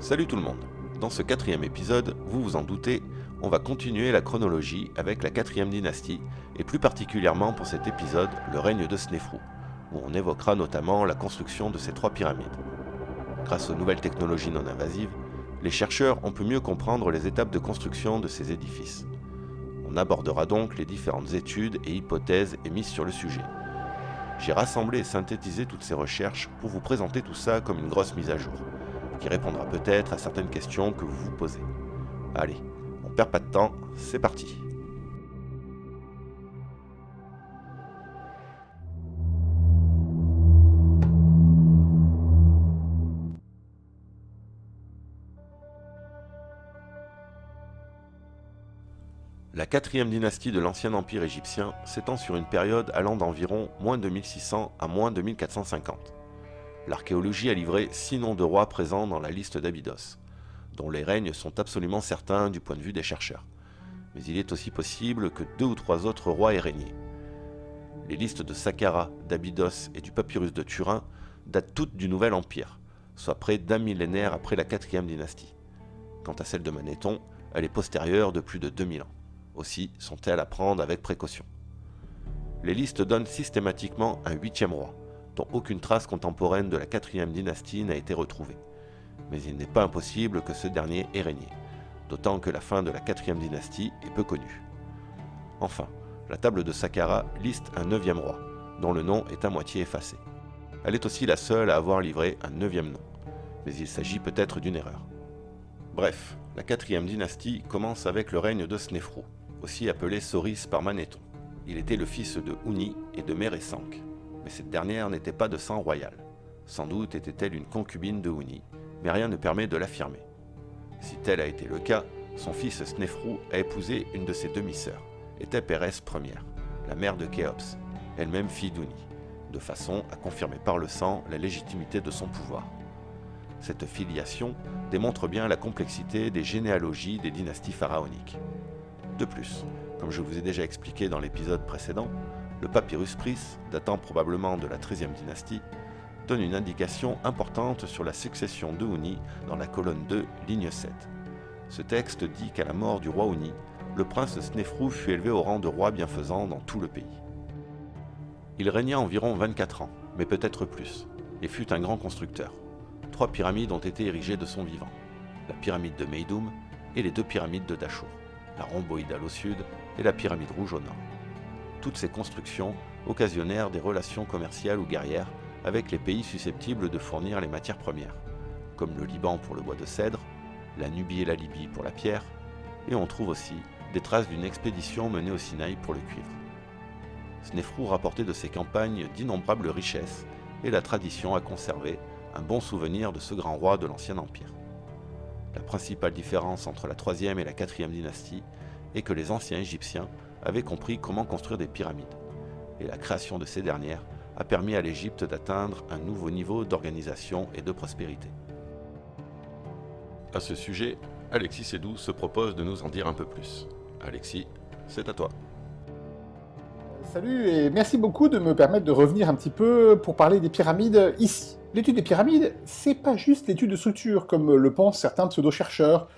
Salut tout le monde. Dans ce quatrième épisode, vous vous en doutez, on va continuer la chronologie avec la quatrième dynastie, et plus particulièrement pour cet épisode, le règne de Snéfrou, où on évoquera notamment la construction de ces 3 pyramides. Grâce aux nouvelles technologies non invasives, les chercheurs ont pu mieux comprendre les étapes de construction de ces édifices. On abordera donc les différentes études et hypothèses émises sur le sujet. J'ai rassemblé et synthétisé toutes ces recherches pour vous présenter tout ça comme une grosse mise à jour, qui répondra peut-être à certaines questions que vous vous posez. Allez, on perd pas de temps, c'est parti. La quatrième dynastie de l'ancien empire égyptien s'étend sur une période allant d'environ moins 2600 à moins 2450. L'archéologie a livré 6 noms de rois présents dans la liste d'Abydos, dont les règnes sont absolument certains du point de vue des chercheurs. Mais il est aussi possible que 2 ou 3 autres rois aient régné. Les listes de Saqqara, d'Abydos et du papyrus de Turin datent toutes du Nouvel Empire, soit près d'un millénaire après la quatrième dynastie. Quant à celle de Manéthon, elle est postérieure de plus de 2000 ans. Aussi sont-elles à prendre avec précaution. Les listes donnent systématiquement un 8e roi, dont aucune trace contemporaine de la quatrième dynastie n'a été retrouvée. Mais il n'est pas impossible que ce dernier ait régné, d'autant que la fin de la quatrième dynastie est peu connue. Enfin, la table de Saqqara liste un 9e roi, dont le nom est à moitié effacé. Elle est aussi la seule à avoir livré un 9e nom, mais il s'agit peut-être d'une erreur. Bref, la quatrième dynastie commence avec le règne de Snéfrou, aussi appelé Sauris par Manéthon. Il était le fils de Houni et de Mérésenk, mais cette dernière n'était pas de sang royal. Sans doute était-elle une concubine de Houni, mais rien ne permet de l'affirmer. Si tel a été le cas, son fils Snéfrou a épousé une de ses demi-sœurs, Étépérès Ière, la mère de Khéops, elle-même fille d'Houni, de façon à confirmer par le sang la légitimité de son pouvoir. Cette filiation démontre bien la complexité des généalogies des dynasties pharaoniques. De plus, comme je vous ai déjà expliqué dans l'épisode précédent, le papyrus Pris, datant probablement de la XIIIe dynastie, donne une indication importante sur la succession de Houni dans la colonne 2, ligne 7. Ce texte dit qu'à la mort du roi Houni, le prince Snéfrou fut élevé au rang de roi bienfaisant dans tout le pays. Il régna environ 24 ans, mais peut-être plus, et fut un grand constructeur. 3 pyramides ont été érigées de son vivant, la pyramide de Meidoum et les 2 pyramides de Dachour, la rhomboïdale au sud et la pyramide rouge au nord. Toutes ces constructions occasionnèrent des relations commerciales ou guerrières avec les pays susceptibles de fournir les matières premières, comme le Liban pour le bois de cèdre, la Nubie et la Libye pour la pierre, et on trouve aussi des traces d'une expédition menée au Sinaï pour le cuivre. Snéfrou rapportait de ses campagnes d'innombrables richesses, et la tradition a conservé un bon souvenir de ce grand roi de l'ancien empire. La principale différence entre la 3e et la 4e dynastie est que les anciens Égyptiens avaient compris comment construire des pyramides, et la création de ces dernières a permis à l'Égypte d'atteindre un nouveau niveau d'organisation et de prospérité. À ce sujet, Alexis Sédou se propose de nous en dire un peu plus. Alexis, c'est à toi. Salut et merci beaucoup de me permettre de revenir un petit peu pour parler des pyramides ici. L'étude des pyramides, c'est pas juste l'étude de structure, comme le pensent certains pseudo-chercheurs,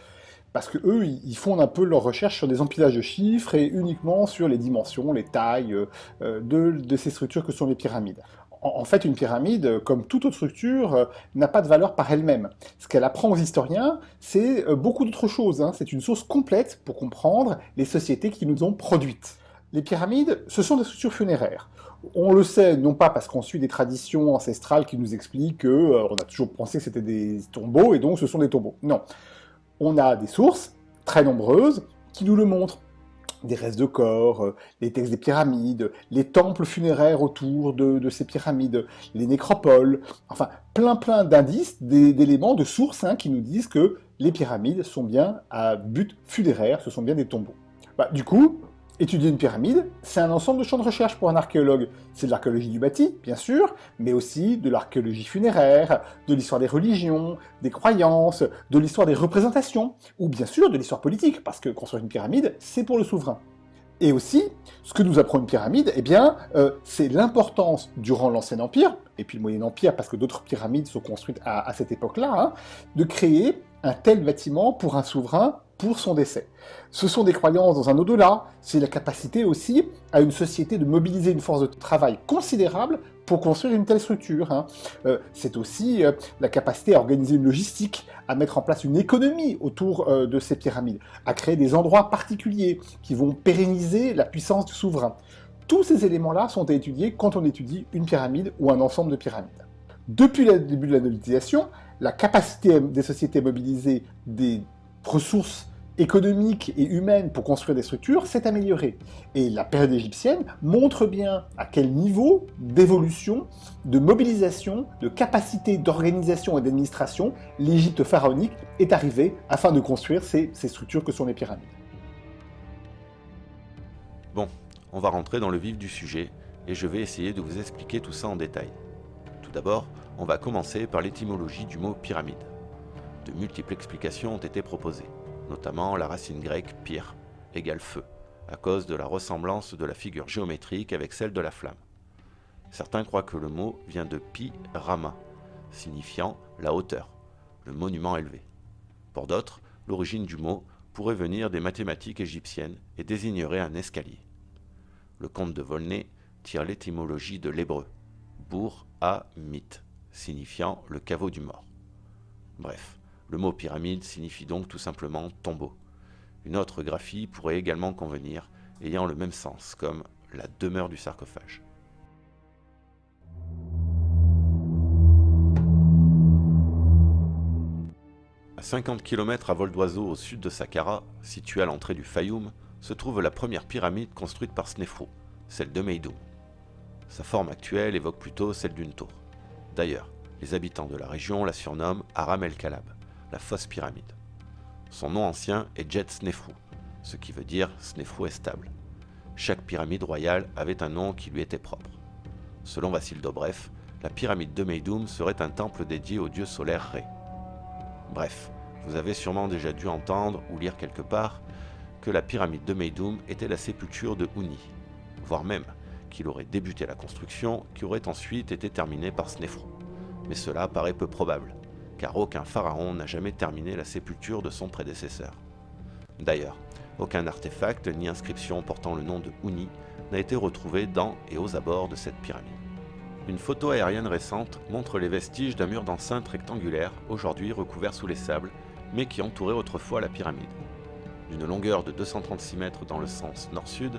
parce que eux, ils fondent un peu leurs recherches sur des empilages de chiffres et uniquement sur les dimensions, les tailles de ces structures que sont les pyramides. En fait, une pyramide, comme toute autre structure, n'a pas de valeur par elle-même. Ce qu'elle apprend aux historiens, c'est beaucoup d'autres choses. C'est une source complète pour comprendre les sociétés qui nous ont produites. Les pyramides, ce sont des structures funéraires. On le sait, non pas parce qu'on suit des traditions ancestrales qui nous expliquent qu'on a toujours pensé que c'était des tombeaux, et donc ce sont des tombeaux. Non. On a des sources, très nombreuses, qui nous le montrent. Des restes de corps, les textes des pyramides, les temples funéraires autour de ces pyramides, les nécropoles, enfin plein d'indices, d'éléments, de sources qui nous disent que les pyramides sont bien à but funéraire, ce sont bien des tombeaux. Du coup, étudier une pyramide, c'est un ensemble de champs de recherche pour un archéologue. C'est de l'archéologie du bâti, bien sûr, mais aussi de l'archéologie funéraire, de l'histoire des religions, des croyances, de l'histoire des représentations, ou bien sûr de l'histoire politique, parce que construire une pyramide, c'est pour le souverain. Et aussi, ce que nous apprend une pyramide, c'est l'importance durant l'Ancien Empire, et puis le Moyen Empire, parce que d'autres pyramides sont construites à cette époque-là, de créer un tel bâtiment pour un souverain pour son décès. Ce sont des croyances dans un au-delà, c'est la capacité aussi à une société de mobiliser une force de travail considérable pour construire une telle structure. C'est aussi la capacité à organiser une logistique, à mettre en place une économie autour de ces pyramides, à créer des endroits particuliers qui vont pérenniser la puissance du souverain. Tous ces éléments-là sont à étudier quand on étudie une pyramide ou un ensemble de pyramides. Depuis le début de la nobilisation, la capacité des sociétés à mobiliser des ressources économiques et humaines pour construire des structures s'est améliorée. Et la période égyptienne montre bien à quel niveau d'évolution, de mobilisation, de capacité d'organisation et d'administration l'Égypte pharaonique est arrivée afin de construire ces structures que sont les pyramides. Bon, on va rentrer dans le vif du sujet et je vais essayer de vous expliquer tout ça en détail. Tout d'abord, on va commencer par l'étymologie du mot pyramide. De multiples explications ont été proposées, notamment la racine grecque pyr égale feu, à cause de la ressemblance de la figure géométrique avec celle de la flamme. Certains croient que le mot vient de pi rama, signifiant la hauteur, le monument élevé. Pour d'autres, l'origine du mot pourrait venir des mathématiques égyptiennes et désignerait un escalier. Le comte de Volney tire l'étymologie de l'hébreu, bour a mit, signifiant le caveau du mort. Bref, le mot pyramide signifie donc tout simplement tombeau. Une autre graphie pourrait également convenir, ayant le même sens, comme la demeure du sarcophage. À 50 km à vol d'oiseau au sud de Saqqara, située à l'entrée du Fayoum, se trouve la première pyramide construite par Snéfrou, celle de Meidoum. Sa forme actuelle évoque plutôt celle d'une tour. D'ailleurs, les habitants de la région la surnomment Aram el-Kalab, la fausse pyramide. Son nom ancien est Djet Snéfrou, ce qui veut dire Snéfrou est stable. Chaque pyramide royale avait un nom qui lui était propre. Selon Vassil Dobrev, la pyramide de Meidoum serait un temple dédié au dieu solaire Ré. Bref, vous avez sûrement déjà dû entendre ou lire quelque part que la pyramide de Meidoum était la sépulture de Houni, voire même qu'il aurait débuté la construction qui aurait ensuite été terminée par Snéfrou. Mais cela paraît peu probable, car aucun pharaon n'a jamais terminé la sépulture de son prédécesseur. D'ailleurs, aucun artefact ni inscription portant le nom de Houni n'a été retrouvé dans et aux abords de cette pyramide. Une photo aérienne récente montre les vestiges d'un mur d'enceinte rectangulaire, aujourd'hui recouvert sous les sables, mais qui entourait autrefois la pyramide. D'une longueur de 236 mètres dans le sens nord-sud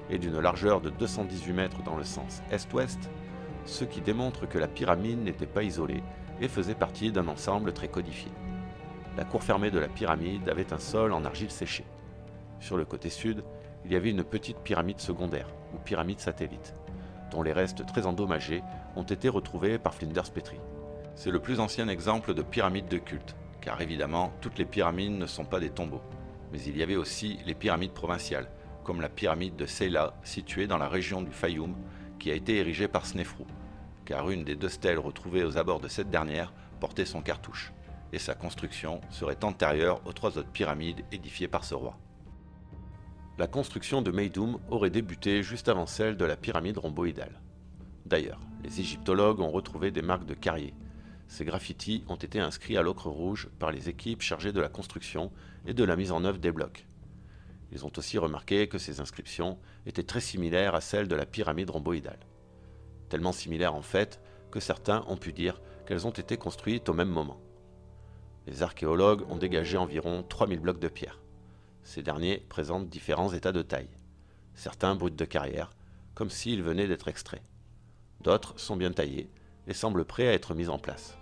et d'une largeur de 218 mètres dans le sens est-ouest, ce qui démontre que la pyramide n'était pas isolée et faisait partie d'un ensemble très codifié. La cour fermée de la pyramide avait un sol en argile séchée. Sur le côté sud, il y avait une petite pyramide secondaire, ou pyramide satellite, dont les restes très endommagés ont été retrouvés par Flinders Petrie. C'est le plus ancien exemple de pyramide de culte, car évidemment, toutes les pyramides ne sont pas des tombeaux. Mais il y avait aussi les pyramides provinciales, comme la pyramide de Seyla, située dans la région du Fayoum, qui a été érigée par Snéfrou, car une des deux stèles retrouvées aux abords de cette dernière portait son cartouche, et sa construction serait antérieure aux trois autres pyramides édifiées par ce roi. La construction de Meidoum aurait débuté juste avant celle de la pyramide rhomboïdale. D'ailleurs, les égyptologues ont retrouvé des marques de carrier. Ces graffitis ont été inscrits à l'ocre rouge par les équipes chargées de la construction et de la mise en œuvre des blocs. Ils ont aussi remarqué que ces inscriptions étaient très similaires à celles de la pyramide rhomboïdale. Tellement similaires en fait que certains ont pu dire qu'elles ont été construites au même moment. Les archéologues ont dégagé environ 3000 blocs de pierre. Ces derniers présentent différents états de taille. Certains brutent de carrière, comme s'ils venaient d'être extraits. D'autres sont bien taillés et semblent prêts à être mis en place.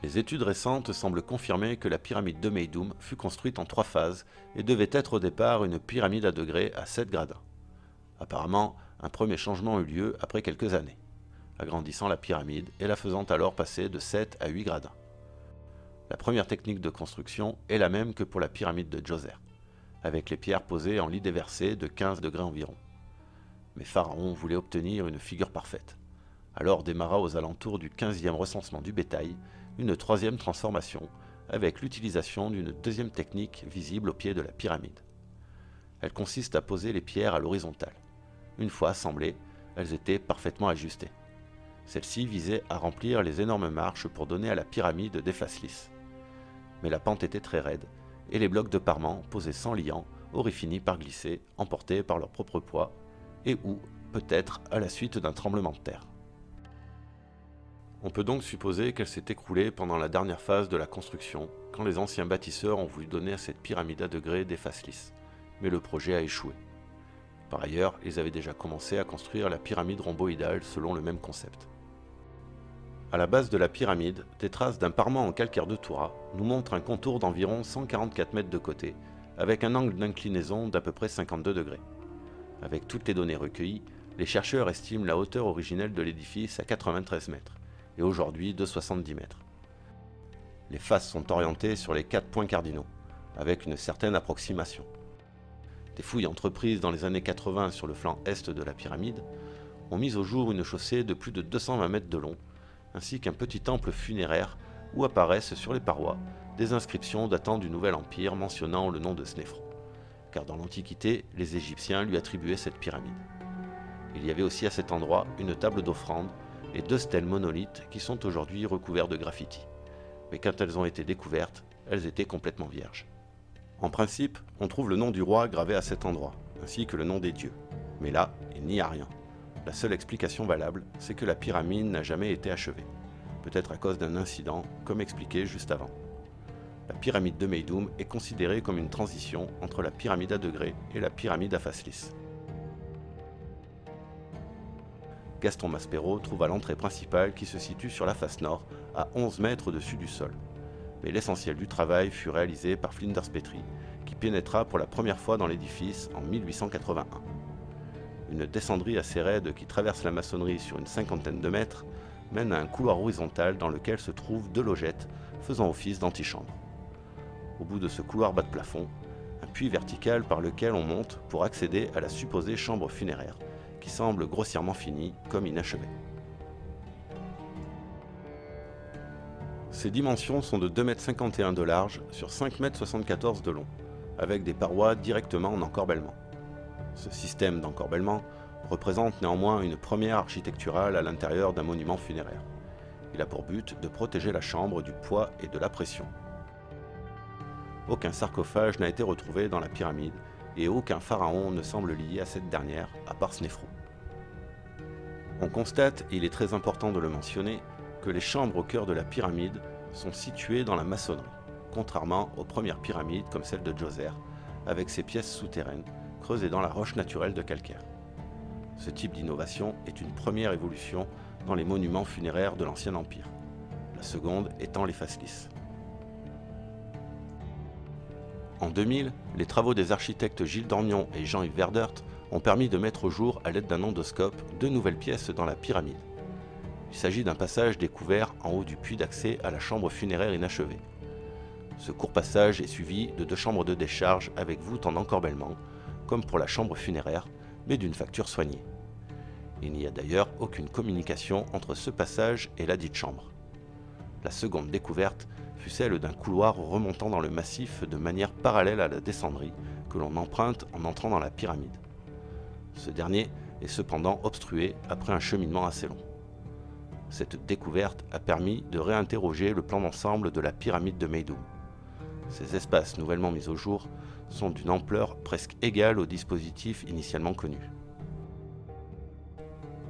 Les études récentes semblent confirmer que la pyramide de Meidoum fut construite en 3 phases et devait être au départ une pyramide à degrés à 7 gradins. Apparemment, un premier changement eut lieu après quelques années, agrandissant la pyramide et la faisant alors passer de 7 à 8 gradins. La première technique de construction est la même que pour la pyramide de Djoser, avec les pierres posées en lit déversé de 15 degrés environ. Mais Pharaon voulait obtenir une figure parfaite. Alors démarra aux alentours du 15e recensement du bétail une 3e transformation, avec l'utilisation d'une 2e technique visible au pied de la pyramide. Elle consiste à poser les pierres à l'horizontale. Une fois assemblées, elles étaient parfaitement ajustées. Celle-ci visait à remplir les énormes marches pour donner à la pyramide des faces lisses. mais la pente était très raide, et les blocs de parement, posés sans liant, auraient fini par glisser, emportés par leur propre poids, et ou, peut-être, à la suite d'un tremblement de terre. On peut donc supposer qu'elle s'est écroulée pendant la dernière phase de la construction, quand les anciens bâtisseurs ont voulu donner à cette pyramide à degrés des faces lisses, mais le projet a échoué. Par ailleurs, ils avaient déjà commencé à construire la pyramide rhomboïdale selon le même concept. À la base de la pyramide, des traces d'un parement en calcaire de Toura nous montrent un contour d'environ 144 mètres de côté, avec un angle d'inclinaison d'à peu près 52 degrés. Avec toutes les données recueillies, les chercheurs estiment la hauteur originelle de l'édifice à 93 mètres, et aujourd'hui de 70 mètres. Les faces sont orientées sur les 4 points cardinaux, avec une certaine approximation. Des fouilles entreprises dans les années 80 sur le flanc est de la pyramide ont mis au jour une chaussée de plus de 220 mètres de long, ainsi qu'un petit temple funéraire où apparaissent sur les parois des inscriptions datant du Nouvel Empire mentionnant le nom de Snéfrou, car dans l'Antiquité, les Égyptiens lui attribuaient cette pyramide. Il y avait aussi à cet endroit une table d'offrande et 2 stèles monolithes qui sont aujourd'hui recouvertes de graffitis. Mais quand elles ont été découvertes, elles étaient complètement vierges. En principe, on trouve le nom du roi gravé à cet endroit, ainsi que le nom des dieux. Mais là, il n'y a rien. La seule explication valable, c'est que la pyramide n'a jamais été achevée. Peut-être à cause d'un incident, comme expliqué juste avant. La pyramide de Meydoum est considérée comme une transition entre la pyramide à degrés et la pyramide à face lisse. Gaston Maspero trouve à l'entrée principale qui se situe sur la face nord, à 11 mètres au-dessus du sol. Mais l'essentiel du travail fut réalisé par Flinders Petrie, qui pénétra pour la première fois dans l'édifice en 1881. Une descendrie assez raide qui traverse la maçonnerie sur une cinquantaine de mètres mène à un couloir horizontal dans lequel se trouvent 2 logettes faisant office d'antichambre. Au bout de ce couloir bas de plafond, un puits vertical par lequel on monte pour accéder à la supposée chambre funéraire, qui semble grossièrement finie comme inachevée. Ses dimensions sont de 2,51 m de large sur 5,74 m de long, avec des parois directement en encorbellement. Ce système d'encorbellement représente néanmoins une première architecturale à l'intérieur d'un monument funéraire. Il a pour but de protéger la chambre du poids et de la pression. Aucun sarcophage n'a été retrouvé dans la pyramide et aucun pharaon ne semble lié à cette dernière, à part Snéfrou. On constate, et il est très important de le mentionner, que les chambres au cœur de la pyramide sont situées dans la maçonnerie, contrairement aux premières pyramides comme celle de Djoser, avec ses pièces souterraines, creusées dans la roche naturelle de calcaire. Ce type d'innovation est une première évolution dans les monuments funéraires de l'Ancien Empire, la seconde étant les faces lisses. En 2000, les travaux des architectes Gilles Dormion et Jean-Yves Verdert ont permis de mettre au jour, à l'aide d'un ondoscope, 2 nouvelles pièces dans la pyramide. Il s'agit d'un passage découvert en haut du puits d'accès à la chambre funéraire inachevée. Ce court passage est suivi de 2 chambres de décharge avec voûte en encorbellement, comme pour la chambre funéraire, mais d'une facture soignée. Il n'y a d'ailleurs aucune communication entre ce passage et la dite chambre. La seconde découverte fut celle d'un couloir remontant dans le massif de manière parallèle à la descendrie que l'on emprunte en entrant dans la pyramide. Ce dernier est cependant obstrué après un cheminement assez long. Cette découverte a permis de réinterroger le plan d'ensemble de la pyramide de Meydoum. Ces espaces nouvellement mis au jour sont d'une ampleur presque égale au dispositif initialement connu.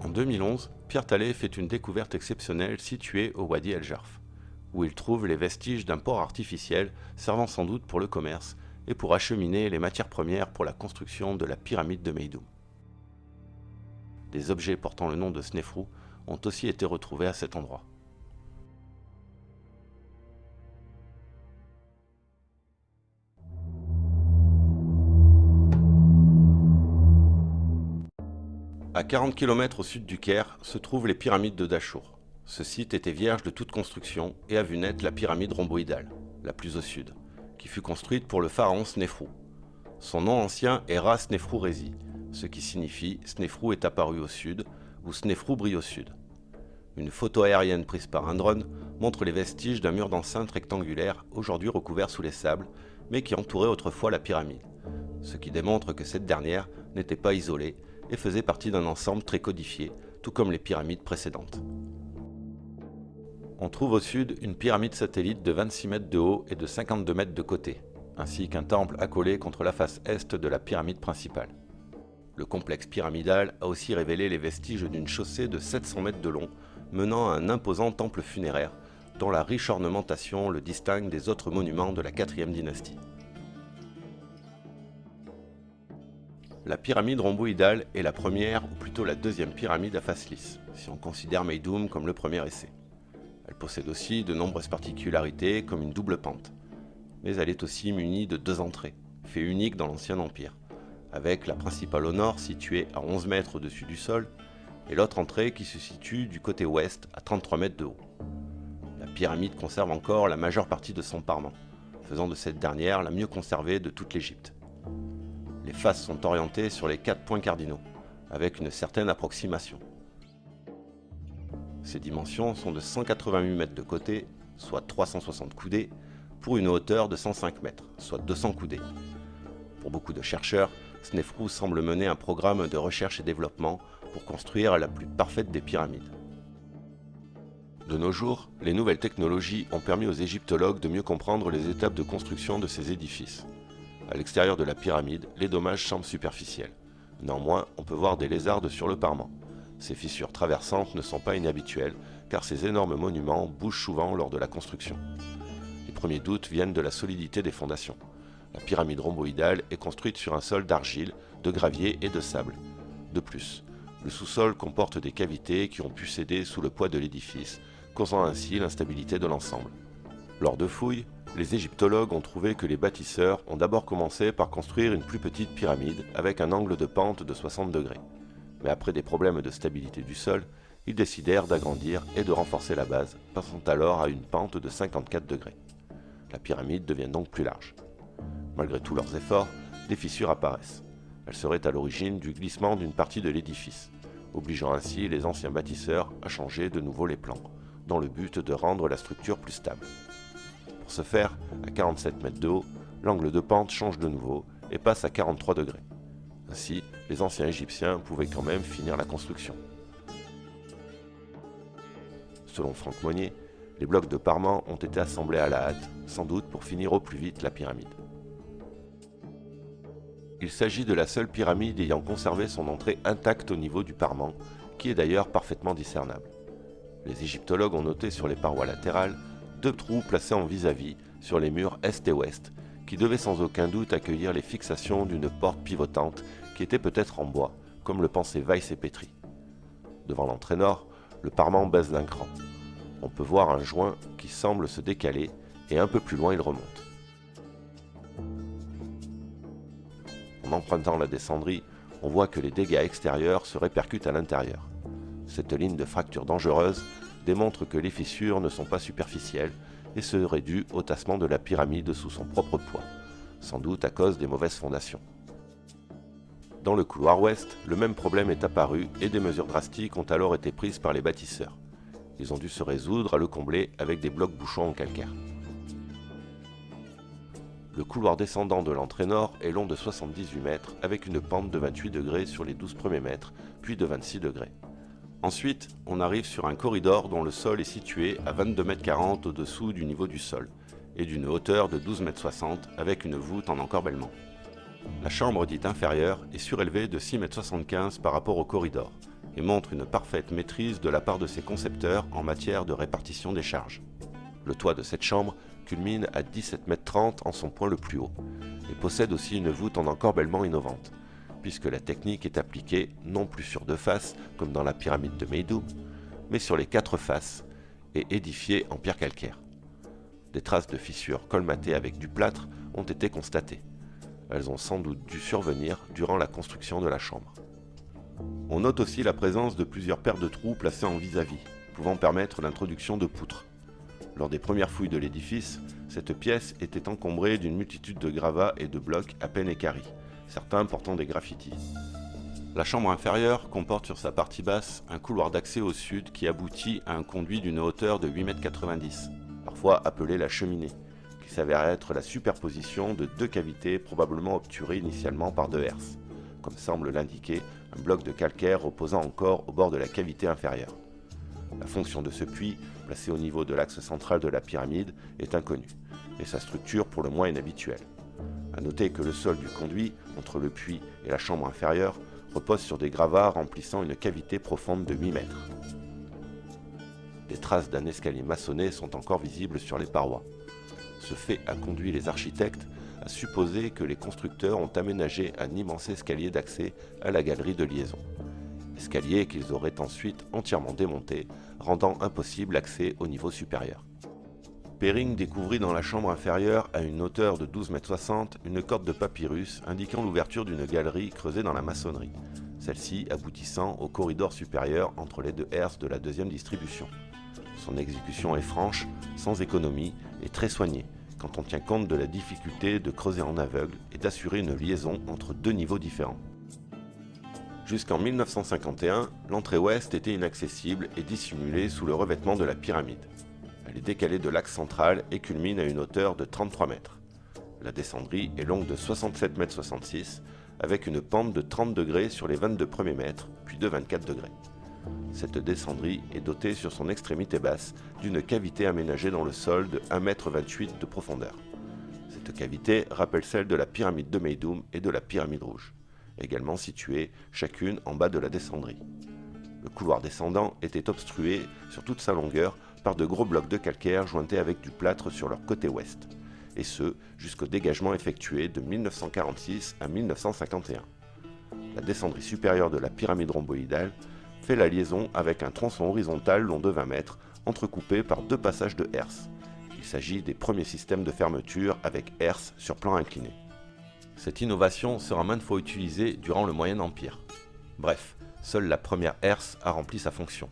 En 2011, Pierre Talley fait une découverte exceptionnelle située au Wadi El Jarf, où il trouve les vestiges d'un port artificiel servant sans doute pour le commerce et pour acheminer les matières premières pour la construction de la pyramide de Meydoum. Des objets portant le nom de Snéfrou ont aussi été retrouvés à cet endroit. À 40 km au sud du Caire se trouvent les pyramides de Dachour. Ce site était vierge de toute construction et a vu naître la pyramide rhomboïdale, la plus au sud, qui fut construite pour le pharaon Snéfrou. Son nom ancien est Ra Snéfrou Rési, ce qui signifie Snéfrou est apparu au sud ou Snéfrou brille au sud. Une photo aérienne prise par un drone montre les vestiges d'un mur d'enceinte rectangulaire aujourd'hui recouvert sous les sables, mais qui entourait autrefois la pyramide, ce qui démontre que cette dernière n'était pas isolée et faisait partie d'un ensemble très codifié, tout comme les pyramides précédentes. On trouve au sud une pyramide satellite de 26 mètres de haut et de 52 mètres de côté, ainsi qu'un temple accolé contre la face est de la pyramide principale. Le complexe pyramidal a aussi révélé les vestiges d'une chaussée de 700 mètres de long, menant à un imposant temple funéraire, dont la riche ornementation le distingue des autres monuments de la 4e dynastie. La pyramide rhomboïdale est la première, ou plutôt la deuxième pyramide à face lisse, si on considère Meidum comme le premier essai. Elle possède aussi de nombreuses particularités, comme une double pente. Mais elle est aussi munie de 2 entrées, fait unique dans l'Ancien Empire, avec la principale au nord située à 11 mètres au-dessus du sol, et l'autre entrée qui se situe du côté ouest à 33 mètres de haut. La pyramide conserve encore la majeure partie de son parement, faisant de cette dernière la mieux conservée de toute l'Égypte. Les faces sont orientées sur les 4 points cardinaux, avec une certaine approximation. Ces dimensions sont de 188 mètres de côté, soit 360 coudées, pour une hauteur de 105 mètres, soit 200 coudées. Pour beaucoup de chercheurs, Snéfrou semble mener un programme de recherche et développement pour construire la plus parfaite des pyramides. De nos jours, les nouvelles technologies ont permis aux égyptologues de mieux comprendre les étapes de construction de ces édifices. À l'extérieur de la pyramide, les dommages semblent superficiels. Néanmoins, on peut voir des lézardes sur le parement. Ces fissures traversantes ne sont pas inhabituelles, car ces énormes monuments bougent souvent lors de la construction. Les premiers doutes viennent de la solidité des fondations. La pyramide rhomboïdale est construite sur un sol d'argile, de gravier et de sable. De plus, le sous-sol comporte des cavités qui ont pu céder sous le poids de l'édifice, causant ainsi l'instabilité de l'ensemble. Lors de fouilles, les égyptologues ont trouvé que les bâtisseurs ont d'abord commencé par construire une plus petite pyramide avec un angle de pente de 60 degrés. Mais après des problèmes de stabilité du sol, ils décidèrent d'agrandir et de renforcer la base, passant alors à une pente de 54 degrés. La pyramide devient donc plus large. Malgré tous leurs efforts, des fissures apparaissent. Elles seraient à l'origine du glissement d'une partie de l'édifice, obligeant ainsi les anciens bâtisseurs à changer de nouveau les plans, dans le but de rendre la structure plus stable. Pour ce faire, à 47 mètres de haut, l'angle de pente change de nouveau et passe à 43 degrés. Ainsi, les anciens Égyptiens pouvaient quand même finir la construction. Selon Franck Monnier, les blocs de parement ont été assemblés à la hâte, sans doute pour finir au plus vite la pyramide. Il s'agit de la seule pyramide ayant conservé son entrée intacte au niveau du parement, qui est d'ailleurs parfaitement discernable. Les égyptologues ont noté sur les parois latérales 2 trous placés en vis-à-vis sur les murs est et ouest, qui devaient sans aucun doute accueillir les fixations d'une porte pivotante qui était peut-être en bois, comme le pensaient Weiss et Petrie. Devant l'entrée nord, le parement baisse d'un cran. On peut voir un joint qui semble se décaler et un peu plus loin il remonte. En empruntant la descendrie, on voit que les dégâts extérieurs se répercutent à l'intérieur. Cette ligne de fracture dangereuse démontre que les fissures ne sont pas superficielles et seraient dues au tassement de la pyramide sous son propre poids, sans doute à cause des mauvaises fondations. Dans le couloir ouest, le même problème est apparu et des mesures drastiques ont alors été prises par les bâtisseurs. Ils ont dû se résoudre à le combler avec des blocs bouchons en calcaire. Le couloir descendant de l'entrée nord est long de 78 mètres avec une pente de 28 degrés sur les 12 premiers mètres, puis de 26 degrés. Ensuite, on arrive sur un corridor dont le sol est situé à 22,40 mètres au-dessous du niveau du sol et d'une hauteur de 12,60 mètres avec une voûte en encorbellement. La chambre dite inférieure est surélevée de 6,75 mètres par rapport au corridor et montre une parfaite maîtrise de la part de ses concepteurs en matière de répartition des charges. Le toit de cette chambre culmine à 17,30 mètres en son point le plus haut et possède aussi une voûte en encorbellement innovante, puisque la technique est appliquée non plus sur 2 faces comme dans la pyramide de Meidum, mais sur les 4 faces et édifiée en pierre calcaire. Des traces de fissures colmatées avec du plâtre ont été constatées. Elles ont sans doute dû survenir durant la construction de la chambre. On note aussi la présence de plusieurs paires de trous placés en vis-à-vis, pouvant permettre l'introduction de poutres. Lors des premières fouilles de l'édifice, cette pièce était encombrée d'une multitude de gravats et de blocs à peine équarris, certains portant des graffitis. La chambre inférieure comporte sur sa partie basse un couloir d'accès au sud qui aboutit à un conduit d'une hauteur de 8,90 mètres, parfois appelé la cheminée, qui s'avère être la superposition de 2 cavités probablement obturées initialement par 2 herses, comme semble l'indiquer un bloc de calcaire reposant encore au bord de la cavité inférieure. La fonction de ce puits, placé au niveau de l'axe central de la pyramide, est inconnue, et sa structure pour le moins inhabituelle. A noter que le sol du conduit, entre le puits et la chambre inférieure, repose sur des gravats remplissant une cavité profonde de 8 mètres. Des traces d'un escalier maçonné sont encore visibles sur les parois. Ce fait a conduit les architectes à supposer que les constructeurs ont aménagé un immense escalier d'accès à la galerie de liaison. Escalier qu'ils auraient ensuite entièrement démonté, rendant impossible l'accès au niveau supérieur. Perring découvrit dans la chambre inférieure, à une hauteur de 12,60 m, une corde de papyrus indiquant l'ouverture d'une galerie creusée dans la maçonnerie, celle-ci aboutissant au corridor supérieur entre les deux herses de la deuxième distribution. Son exécution est franche, sans économie et très soignée, quand on tient compte de la difficulté de creuser en aveugle et d'assurer une liaison entre deux niveaux différents. Jusqu'en 1951, l'entrée ouest était inaccessible et dissimulée sous le revêtement de la pyramide. Elle est décalée de l'axe central et culmine à une hauteur de 33 mètres. La descendrie est longue de 67,66 m, avec une pente de 30 degrés sur les 22 premiers mètres, puis de 24 degrés. Cette descendrie est dotée sur son extrémité basse d'une cavité aménagée dans le sol de 1,28 m de profondeur. Cette cavité rappelle celle de la pyramide de Meidum et de la pyramide rouge, également situées chacune en bas de la descendrie. Le couloir descendant était obstrué sur toute sa longueur par de gros blocs de calcaire jointés avec du plâtre sur leur côté ouest, et ce jusqu'au dégagement effectué de 1946 à 1951. La descendrie supérieure de la pyramide rhomboïdale fait la liaison avec un tronçon horizontal long de 20 mètres, entrecoupé par deux passages de herse. Il s'agit des premiers systèmes de fermeture avec herse sur plan incliné. Cette innovation sera maintes fois utilisée durant le Moyen Empire. Bref, seule la première herse a rempli sa fonction.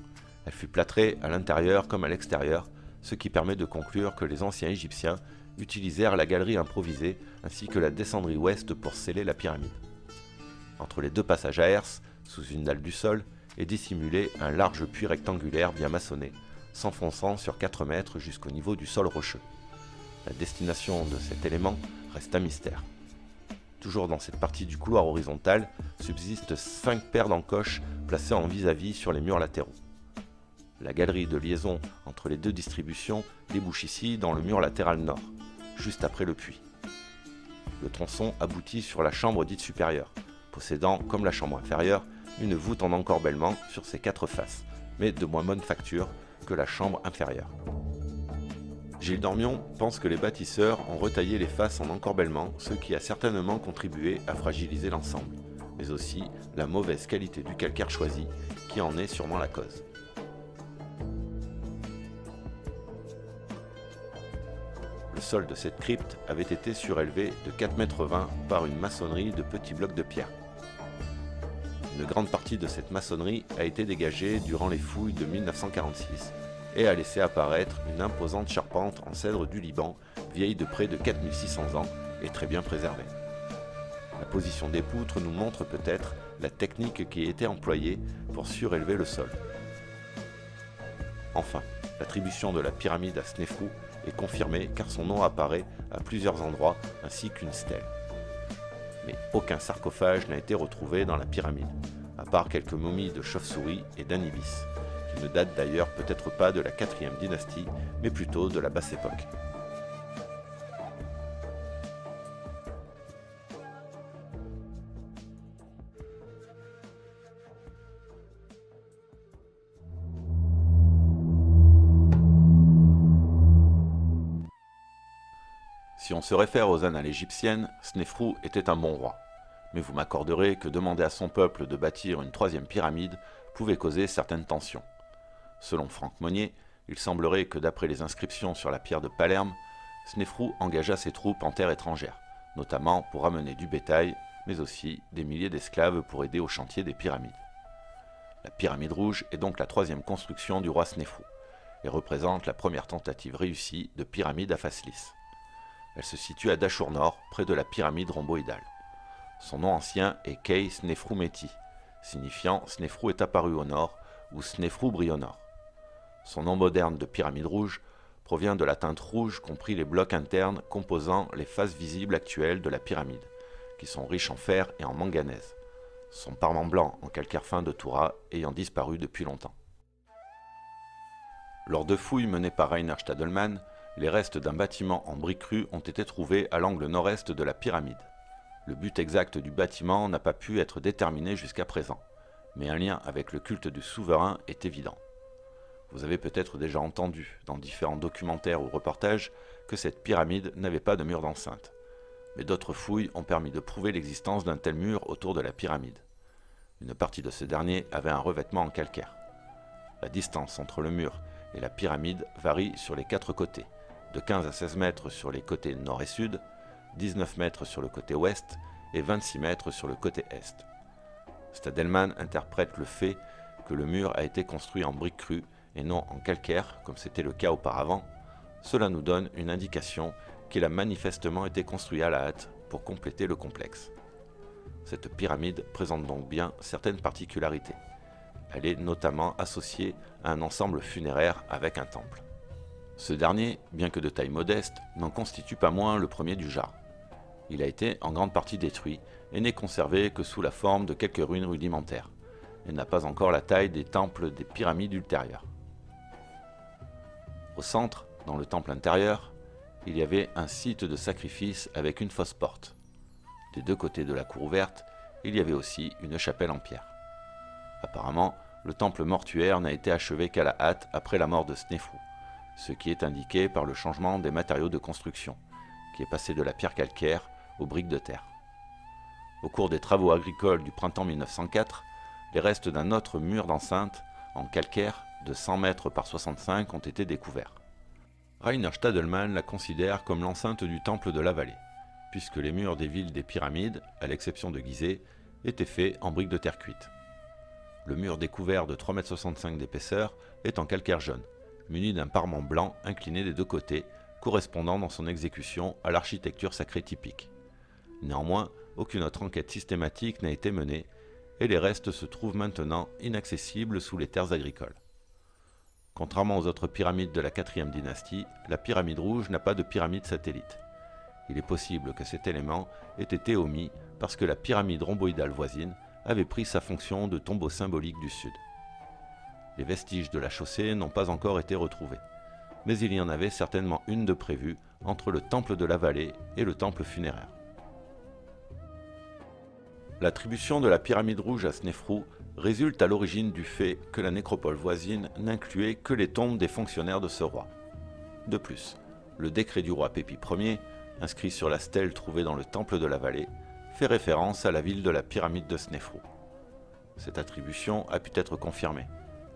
Elle fut plâtrée à l'intérieur comme à l'extérieur, ce qui permet de conclure que les anciens Égyptiens utilisèrent la galerie improvisée ainsi que la descendrie ouest pour sceller la pyramide. Entre les deux passages à herse, sous une dalle du sol, est dissimulé un large puits rectangulaire bien maçonné, s'enfonçant sur 4 mètres jusqu'au niveau du sol rocheux. La destination de cet élément reste un mystère. Toujours dans cette partie du couloir horizontal, subsistent 5 paires d'encoches placées en vis-à-vis sur les murs latéraux. La galerie de liaison entre les deux distributions débouche ici dans le mur latéral nord, juste après le puits. Le tronçon aboutit sur la chambre dite supérieure, possédant, comme la chambre inférieure, une voûte en encorbellement sur ses 4 faces, mais de moins bonne facture que la chambre inférieure. Gilles Dormion pense que les bâtisseurs ont retaillé les faces en encorbellement, ce qui a certainement contribué à fragiliser l'ensemble, mais aussi la mauvaise qualité du calcaire choisi, qui en est sûrement la cause. Le sol de cette crypte avait été surélevé de 4,20 m par une maçonnerie de petits blocs de pierre. Une grande partie de cette maçonnerie a été dégagée durant les fouilles de 1946 et a laissé apparaître une imposante charpente en cèdre du Liban, vieille de près de 4600 ans et très bien préservée. La position des poutres nous montre peut-être la technique qui a été employée pour surélever le sol. Enfin, l'attribution de la pyramide à Snéfrou est confirmée car son nom apparaît à plusieurs endroits ainsi qu'une stèle. Mais aucun sarcophage n'a été retrouvé dans la pyramide, à part quelques momies de chauves-souris et d'anibis, qui ne datent d'ailleurs peut-être pas de la 4e dynastie, mais plutôt de la basse époque. Si on se réfère aux annales égyptiennes, Snéfrou était un bon roi. Mais vous m'accorderez que demander à son peuple de bâtir une 3e pyramide pouvait causer certaines tensions. Selon Franck Monnier, il semblerait que d'après les inscriptions sur la pierre de Palerme, Snéfrou engagea ses troupes en terre étrangère, notamment pour amener du bétail, mais aussi des milliers d'esclaves pour aider au chantier des pyramides. La pyramide rouge est donc la 3e construction du roi Snéfrou, et représente la première tentative réussie de pyramide à face lisse. Elle se situe à Dachour Nord, près de la pyramide rhomboïdale. Son nom ancien est Kei Snéfrou Méti, signifiant Snéfrou est apparu au nord ou Snéfrou brille au nord. Son nom moderne de pyramide rouge provient de la teinte rouge compris les blocs internes composant les faces visibles actuelles de la pyramide, qui sont riches en fer et en manganèse, son parement blanc en calcaire fin de Toura ayant disparu depuis longtemps. Lors de fouilles menées par Rainer Stadelmann, les restes d'un bâtiment en briques crues ont été trouvés à l'angle nord-est de la pyramide. Le but exact du bâtiment n'a pas pu être déterminé jusqu'à présent, mais un lien avec le culte du souverain est évident. Vous avez peut-être déjà entendu, dans différents documentaires ou reportages, que cette pyramide n'avait pas de mur d'enceinte. Mais d'autres fouilles ont permis de prouver l'existence d'un tel mur autour de la pyramide. Une partie de ce dernier avait un revêtement en calcaire. La distance entre le mur et la pyramide varie sur les 4 côtés, de 15 à 16 mètres sur les côtés nord et sud, 19 mètres sur le côté ouest et 26 mètres sur le côté est. Stadelmann interprète le fait que le mur a été construit en briques crues et non en calcaire, comme c'était le cas auparavant. Cela nous donne une indication qu'il a manifestement été construit à la hâte pour compléter le complexe. Cette pyramide présente donc bien certaines particularités. Elle est notamment associée à un ensemble funéraire avec un temple. Ce dernier, bien que de taille modeste, n'en constitue pas moins le premier du genre. Il a été en grande partie détruit et n'est conservé que sous la forme de quelques ruines rudimentaires, et n'a pas encore la taille des temples des pyramides ultérieures. Au centre, dans le temple intérieur, il y avait un site de sacrifice avec une fausse porte. Des 2 côtés de la cour ouverte, il y avait aussi une chapelle en pierre. Apparemment, le temple mortuaire n'a été achevé qu'à la hâte après la mort de Snefru, ce qui est indiqué par le changement des matériaux de construction, qui est passé de la pierre calcaire aux briques de terre. Au cours des travaux agricoles du printemps 1904, les restes d'un autre mur d'enceinte, en calcaire, de 100 mètres par 65 ont été découverts. Rainer Stadelmann la considère comme l'enceinte du temple de la vallée, puisque les murs des villes des pyramides, à l'exception de Gizeh, étaient faits en briques de terre cuite. Le mur découvert de 3,65 m d'épaisseur est en calcaire jaune, muni d'un parement blanc incliné des 2 côtés, correspondant dans son exécution à l'architecture sacrée typique. Néanmoins, aucune autre enquête systématique n'a été menée, et les restes se trouvent maintenant inaccessibles sous les terres agricoles. Contrairement aux autres pyramides de la 4e dynastie, la pyramide rouge n'a pas de pyramide satellite. Il est possible que cet élément ait été omis parce que la pyramide rhomboïdale voisine avait pris sa fonction de tombeau symbolique du sud. Les vestiges de la chaussée n'ont pas encore été retrouvés, mais il y en avait certainement une de prévue entre le temple de la vallée et le temple funéraire. L'attribution de la pyramide rouge à Snefru résulte à l'origine du fait que la nécropole voisine n'incluait que les tombes des fonctionnaires de ce roi. De plus, le décret du roi Pépi Ier, inscrit sur la stèle trouvée dans le temple de la vallée, fait référence à la ville de la pyramide de Snefru. Cette attribution a pu être confirmée,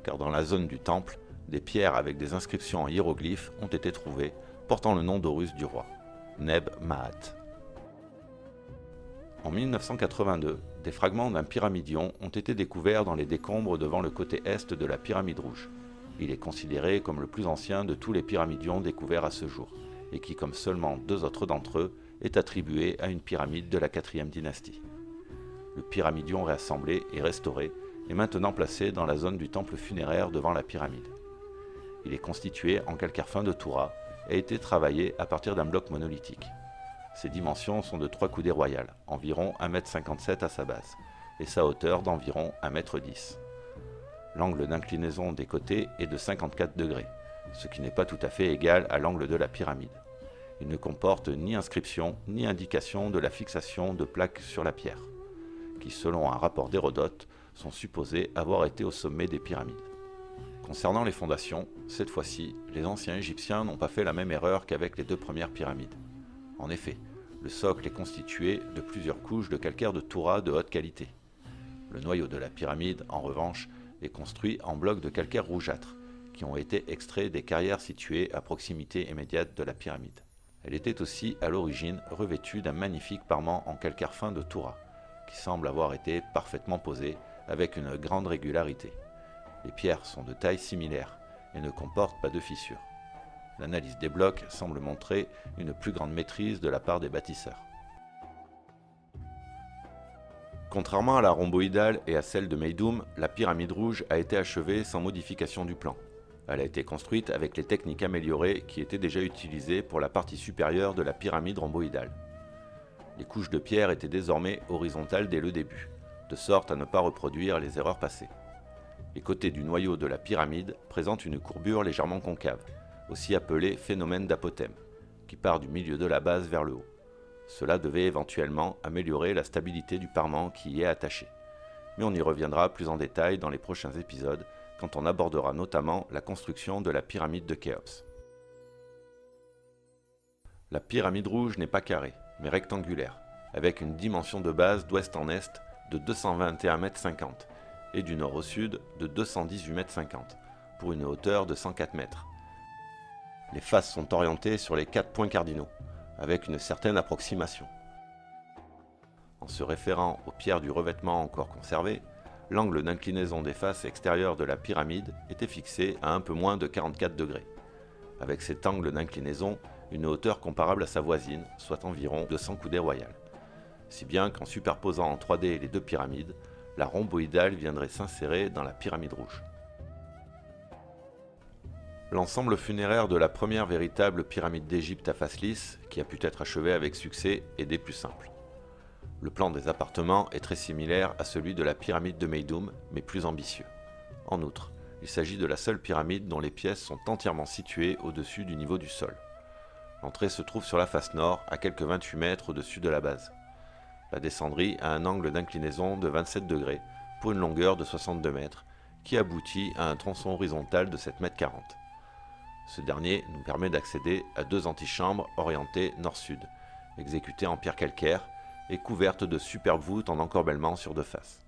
car dans la zone du temple, des pierres avec des inscriptions en hiéroglyphes ont été trouvées portant le nom d'Horus du roi, Neb Maat. En 1982, des fragments d'un pyramidion ont été découverts dans les décombres devant le côté est de la pyramide rouge. Il est considéré comme le plus ancien de tous les pyramidions découverts à ce jour, et qui, comme seulement 2 autres d'entre eux, est attribué à une pyramide de la 4e dynastie. Le pyramidion réassemblé et restauré est maintenant placé dans la zone du temple funéraire devant la pyramide. Il est constitué en calcaire fin de Toura et a été travaillé à partir d'un bloc monolithique. Ses dimensions sont de 3 coudées royales, environ 1,57 m à sa base, et sa hauteur d'environ 1,10 m. L'angle d'inclinaison des côtés est de 54 degrés, ce qui n'est pas tout à fait égal à l'angle de la pyramide. Il ne comporte ni inscription ni indication de la fixation de plaques sur la pierre, qui, selon un rapport d'Hérodote, sont supposées avoir été au sommet des pyramides. Concernant les fondations, cette fois-ci, les anciens Égyptiens n'ont pas fait la même erreur qu'avec les 2 premières pyramides. En effet, le socle est constitué de plusieurs couches de calcaire de Toura de haute qualité. Le noyau de la pyramide, en revanche, est construit en blocs de calcaire rougeâtre, qui ont été extraits des carrières situées à proximité immédiate de la pyramide. Elle était aussi, à l'origine, revêtue d'un magnifique parement en calcaire fin de Toura, qui semble avoir été parfaitement posé avec une grande régularité. Les pierres sont de taille similaire et ne comportent pas de fissures. L'analyse des blocs semble montrer une plus grande maîtrise de la part des bâtisseurs. Contrairement à la rhomboïdale et à celle de Meidum, la pyramide rouge a été achevée sans modification du plan. Elle a été construite avec les techniques améliorées qui étaient déjà utilisées pour la partie supérieure de la pyramide rhomboïdale. Les couches de pierre étaient désormais horizontales dès le début, de sorte à ne pas reproduire les erreurs passées. Les côtés du noyau de la pyramide présentent une courbure légèrement concave, aussi appelée phénomène d'apothème, qui part du milieu de la base vers le haut. Cela devait éventuellement améliorer la stabilité du parement qui y est attaché. Mais on y reviendra plus en détail dans les prochains épisodes, quand on abordera notamment la construction de la pyramide de Khéops. La pyramide rouge n'est pas carrée, mais rectangulaire, avec une dimension de base d'ouest en est de 221,50 m et du nord au sud de 218,50 m, pour une hauteur de 104 m. Les faces sont orientées sur les 4 points cardinaux, avec une certaine approximation. En se référant aux pierres du revêtement encore conservées, l'angle d'inclinaison des faces extérieures de la pyramide était fixé à un peu moins de 44 degrés. Avec cet angle d'inclinaison, une hauteur comparable à sa voisine, soit environ 200 coudées royales. Si bien qu'en superposant en 3D les deux pyramides, la rhomboïdale viendrait s'insérer dans la pyramide rouge. L'ensemble funéraire de la première véritable pyramide d'Égypte à face lisse, qui a pu être achevée avec succès, est des plus simples. Le plan des appartements est très similaire à celui de la pyramide de Meidoum, mais plus ambitieux. En outre, il s'agit de la seule pyramide dont les pièces sont entièrement situées au-dessus du niveau du sol. L'entrée se trouve sur la face nord, à quelques 28 mètres au-dessus de la base. La descendrie a un angle d'inclinaison de 27 degrés, pour une longueur de 62 mètres, qui aboutit à un tronçon horizontal de 7,40 m. Ce dernier nous permet d'accéder à deux antichambres orientées nord-sud, exécutées en pierre calcaire et couvertes de superbes voûtes en encorbellement sur deux faces.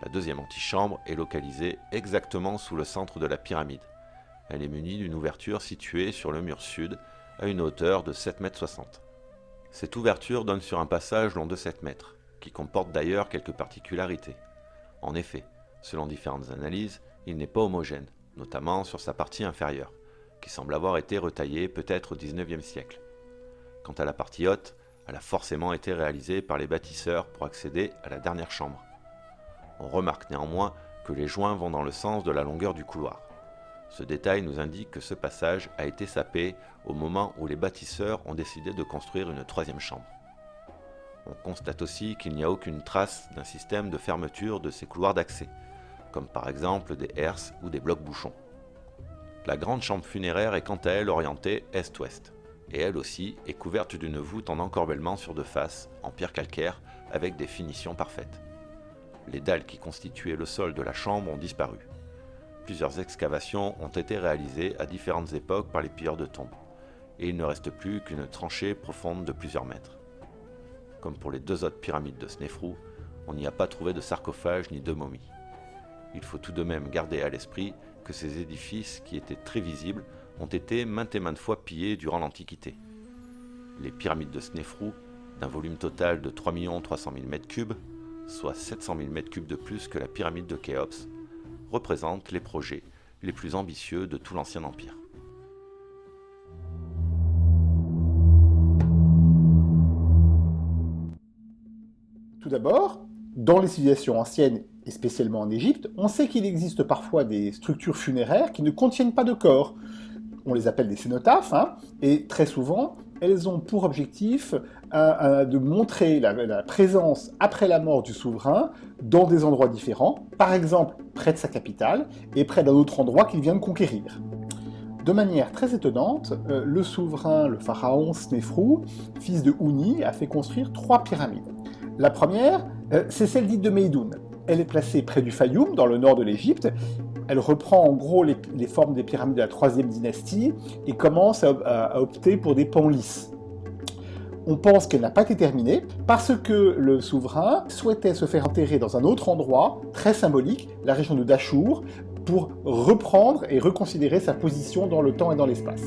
La deuxième antichambre est localisée exactement sous le centre de la pyramide. Elle est munie d'une ouverture située sur le mur sud, à une hauteur de 7,60 m. Cette ouverture donne sur un passage long de 7 mètres, qui comporte d'ailleurs quelques particularités. En effet, selon différentes analyses, il n'est pas homogène, notamment sur sa partie inférieure, qui semble avoir été retaillée peut-être au XIXe siècle. Quant à la partie haute, elle a forcément été réalisée par les bâtisseurs pour accéder à la dernière chambre. On remarque néanmoins que les joints vont dans le sens de la longueur du couloir. Ce détail nous indique que ce passage a été sapé au moment où les bâtisseurs ont décidé de construire une troisième chambre. On constate aussi qu'il n'y a aucune trace d'un système de fermeture de ces couloirs d'accès, comme par exemple des herses ou des blocs-bouchons. La grande chambre funéraire est quant à elle orientée est-ouest, et elle aussi est couverte d'une voûte en encorbellement sur deux faces, en pierre calcaire, avec des finitions parfaites. Les dalles qui constituaient le sol de la chambre ont disparu. Plusieurs excavations ont été réalisées à différentes époques par les pilleurs de tombes, et il ne reste plus qu'une tranchée profonde de plusieurs mètres. Comme pour les deux autres pyramides de Snéfrou, on n'y a pas trouvé de sarcophage ni de momie. Il faut tout de même garder à l'esprit que ces édifices, qui étaient très visibles, ont été maintes et maintes fois pillés durant l'Antiquité. Les pyramides de Snéfrou, d'un volume total de 3 300 000 m3, soit 700 000 m3 de plus que la pyramide de Khéops, représentent les projets les plus ambitieux de tout l'Ancien Empire. Tout d'abord, dans les civilisations anciennes, et spécialement en Égypte, on sait qu'il existe parfois des structures funéraires qui ne contiennent pas de corps. On les appelle des cénotaphes, et très souvent, elles ont pour objectif de montrer la présence après la mort du souverain dans des endroits différents, par exemple près de sa capitale et près d'un autre endroit qu'il vient de conquérir. De manière très étonnante, le souverain, le pharaon Snéfrou, fils de Houni, a fait construire 3 pyramides. La première, c'est celle dite de Meidoun. Elle est placée près du Fayoum, dans le nord de l'Égypte. Elle reprend en gros les formes des pyramides de la 3e dynastie et commence à opter pour des pans lisses. On pense qu'elle n'a pas été terminée parce que le souverain souhaitait se faire enterrer dans un autre endroit, très symbolique, la région de Dachour, pour reprendre et reconsidérer sa position dans le temps et dans l'espace.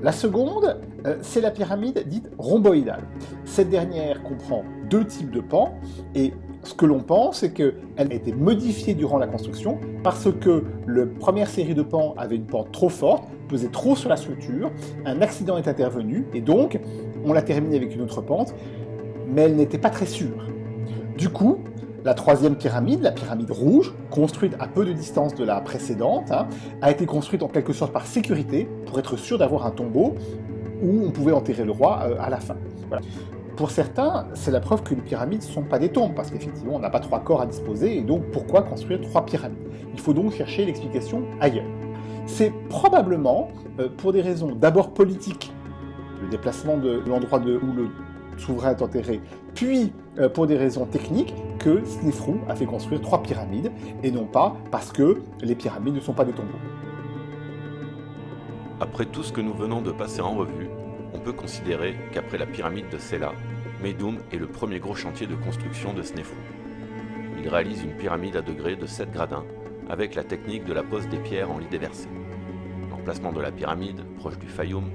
La seconde, c'est la pyramide dite rhomboïdale. Cette dernière comprend 2 types de pans, et ce que l'on pense, c'est qu'elle a été modifiée durant la construction parce que la première série de pans avait une pente trop forte, pesait trop sur la structure, un accident est intervenu, et donc on l'a terminée avec une autre pente, mais elle n'était pas très sûre. Du coup, la 3e pyramide, la pyramide rouge, construite à peu de distance de la précédente, a été construite en quelque sorte par sécurité, pour être sûr d'avoir un tombeau, où on pouvait enterrer le roi à la fin. Voilà. Pour certains, c'est la preuve que les pyramides ne sont pas des tombes, parce qu'effectivement, on n'a pas 3 corps à disposer, et donc pourquoi construire 3 pyramides? Il faut donc chercher l'explication ailleurs. C'est probablement, pour des raisons d'abord politiques, le déplacement de l'endroit où le souverain est enterré, puis pour des raisons techniques, que Snéfrou a fait construire 3 pyramides, et non pas parce que les pyramides ne sont pas des tombeaux. Après tout ce que nous venons de passer en revue, on peut considérer qu'après la pyramide de Sela, Meidum est le premier gros chantier de construction de Snéfrou. Il réalise une pyramide à degrés de 7 gradins, avec la technique de la pose des pierres en lit déversé. L'emplacement de la pyramide, proche du Fayoum,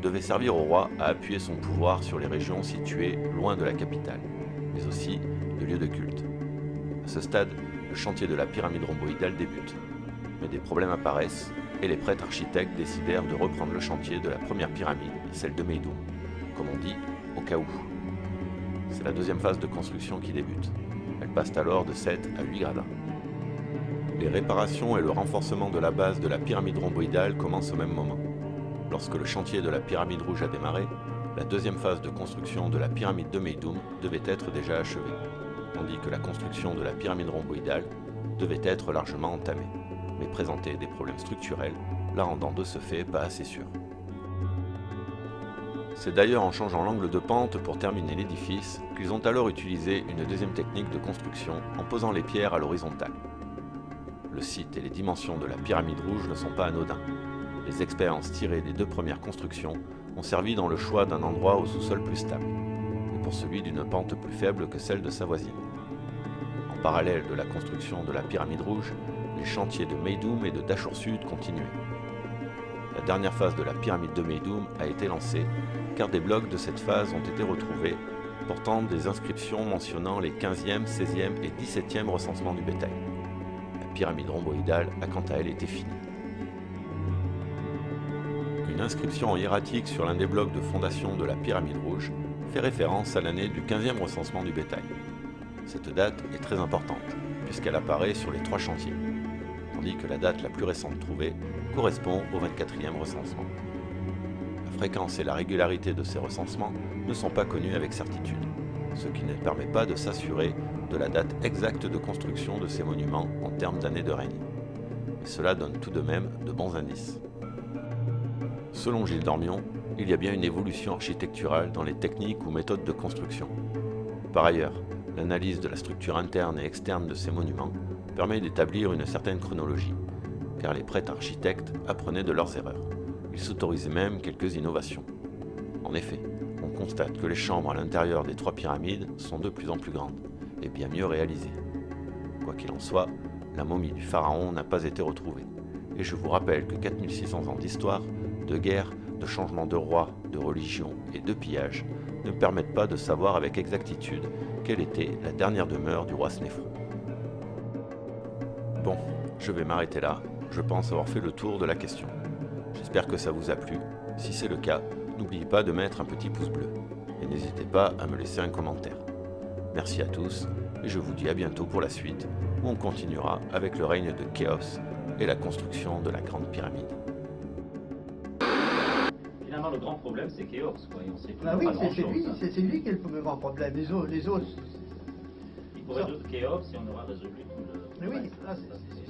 devait servir au roi à appuyer son pouvoir sur les régions situées loin de la capitale, mais aussi de lieux de culte. À ce stade, le chantier de la pyramide rhomboïdale débute, mais des problèmes apparaissent et les prêtres architectes décidèrent de reprendre le chantier de la première pyramide, celle de Meidum, comme on dit, au cas où. C'est la deuxième phase de construction qui débute. Elle passe alors de 7 à 8 gradins. Les réparations et le renforcement de la base de la pyramide rhomboïdale commencent au même moment. Lorsque le chantier de la pyramide rouge a démarré, la deuxième phase de construction de la pyramide de Meidum devait être déjà achevée, tandis que la construction de la pyramide rhomboïdale devait être largement entamée, mais présentait des problèmes structurels, la rendant de ce fait pas assez sûre. C'est d'ailleurs en changeant l'angle de pente pour terminer l'édifice qu'ils ont alors utilisé une deuxième technique de construction en posant les pierres à l'horizontale. Le site et les dimensions de la pyramide rouge ne sont pas anodins. Les expériences tirées des 2 premières constructions ont servi dans le choix d'un endroit au sous-sol plus stable, et pour celui d'une pente plus faible que celle de sa voisine. En parallèle de la construction de la pyramide rouge, les chantiers de Meidum et de Dahchour Sud continuaient. La dernière phase de la pyramide de Meidum a été lancée, car des blocs de cette phase ont été retrouvés, portant des inscriptions mentionnant les 15e, 16e et 17e recensements du bétail. La pyramide rhomboïdale a quant à elle été finie. Une inscription en hiératique sur l'un des blocs de fondation de la pyramide rouge fait référence à l'année du 15e recensement du bétail. Cette date est très importante, puisqu'elle apparaît sur les 3 chantiers, tandis que la date la plus récente trouvée correspond au 24e recensement. La fréquence et la régularité de ces recensements ne sont pas connues avec certitude, ce qui ne permet pas de s'assurer de la date exacte de construction de ces monuments en termes d'années de règne. Mais cela donne tout de même de bons indices. Selon Gilles Dormion, il y a bien une évolution architecturale dans les techniques ou méthodes de construction. Par ailleurs, l'analyse de la structure interne et externe de ces monuments permet d'établir une certaine chronologie, car les prêtres architectes apprenaient de leurs erreurs. Ils s'autorisaient même quelques innovations. En effet, on constate que les chambres à l'intérieur des 3 pyramides sont de plus en plus grandes et bien mieux réalisées. Quoi qu'il en soit, la momie du pharaon n'a pas été retrouvée, et je vous rappelle que 4600 ans d'histoire, de guerre, de changement de roi, de religion et de pillage ne permettent pas de savoir avec exactitude quelle était la dernière demeure du roi Snéfrou. Bon, je vais m'arrêter là, je pense avoir fait le tour de la question. J'espère que ça vous a plu. Si c'est le cas, n'oubliez pas de mettre un petit pouce bleu et n'hésitez pas à me laisser un commentaire. Merci à tous et je vous dis à bientôt pour la suite où on continuera avec le règne de Khéops et la construction de la grande pyramide. Finalement, le grand problème, c'est Khéops, quoi. Et on sait plus Ah oui, pas c'est grand-chose, hein. lui qui est le grand problème. Les autres. Il pourrait résoudre Khéops et on aura résolu tout le. Mais oui, reste, là, ça, c'est sûr.